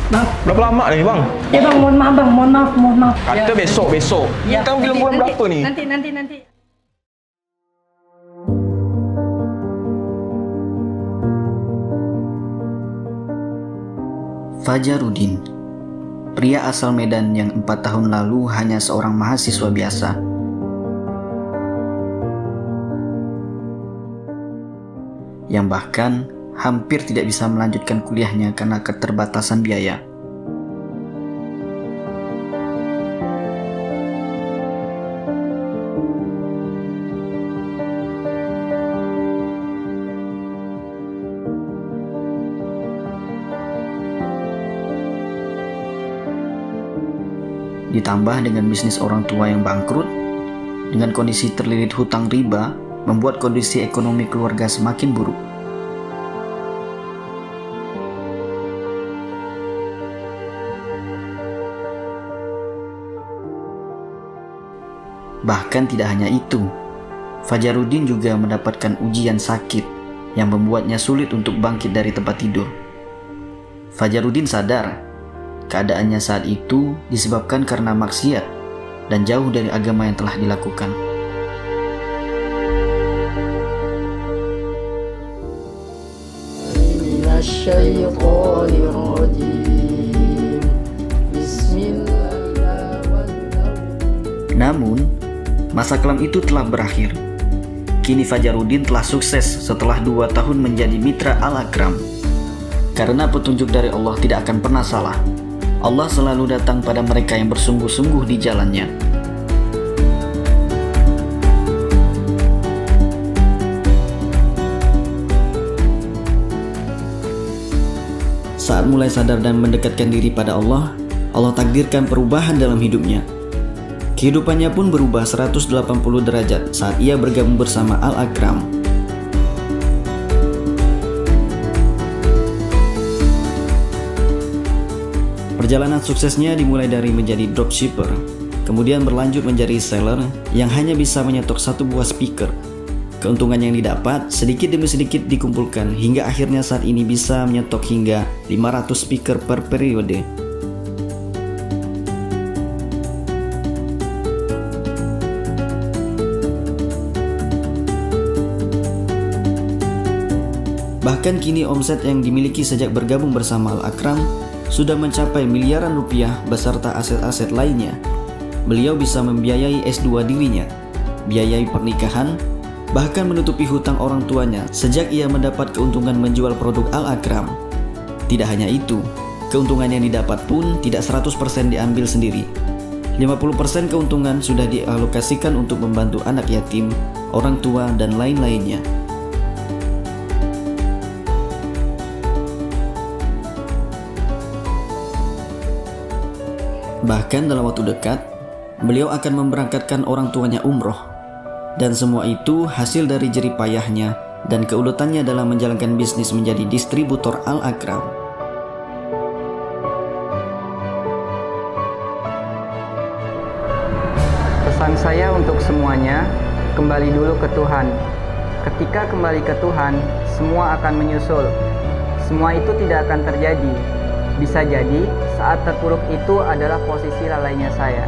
Bang. Berapa lama nih bang? Bang, mohon maaf bang, mohon maaf. Kata besok. Ya, Kita film bulan berapa nih? Nanti. Fajarudin, pria asal Medan yang 4 tahun lalu hanya seorang mahasiswa biasa. Yang bahkan hampir tidak bisa melanjutkan kuliahnya karena keterbatasan biaya. Ditambah dengan bisnis orang tua yang bangkrut, dengan kondisi terlilit hutang riba, membuat kondisi ekonomi keluarga semakin buruk. Bahkan tidak hanya itu, Fajarudin juga mendapatkan ujian sakit yang membuatnya sulit untuk bangkit dari tempat tidur. Fajarudin sadar keadaannya saat itu disebabkan karena maksiat dan jauh dari agama yang telah dilakukan. Namun, masa kelam itu telah berakhir. Kini Fajarudin telah sukses setelah 2 tahun menjadi mitra Al-Akram. Karena petunjuk dari Allah tidak akan pernah salah. Allah selalu datang pada mereka yang bersungguh-sungguh di jalannya. Saat mulai sadar dan mendekatkan diri pada Allah, Allah takdirkan perubahan dalam hidupnya. Kehidupannya pun berubah 180 derajat saat ia bergabung bersama Al-Akram. Perjalanan suksesnya dimulai dari menjadi dropshipper, kemudian berlanjut menjadi seller yang hanya bisa menyetok 1 buah speaker. Keuntungan yang didapat sedikit demi sedikit dikumpulkan hingga akhirnya saat ini bisa menyetok hingga 500 speaker per periode. Bahkan kini omset yang dimiliki sejak bergabung bersama Al-Akram sudah mencapai miliaran rupiah beserta aset-aset lainnya. Beliau bisa membiayai S2 dirinya, biayai pernikahan, bahkan menutupi hutang orang tuanya sejak ia mendapat keuntungan menjual produk Al-Akram. Tidak hanya itu, keuntungan yang didapat pun tidak 100% diambil sendiri. 50% keuntungan sudah dialokasikan untuk membantu anak yatim, orang tua, dan lain-lainnya. Bahkan dalam waktu dekat, beliau akan memberangkatkan orang tuanya umroh. Dan semua itu hasil dari jerih payahnya dan keuletannya dalam menjalankan bisnis menjadi distributor Al-Akram. Pesan saya untuk semuanya, kembali dulu ke Tuhan. Ketika kembali ke Tuhan, semua akan menyusul. Semua itu tidak akan terjadi. Bisa jadi saat terpuruk itu adalah posisi lalainya saya.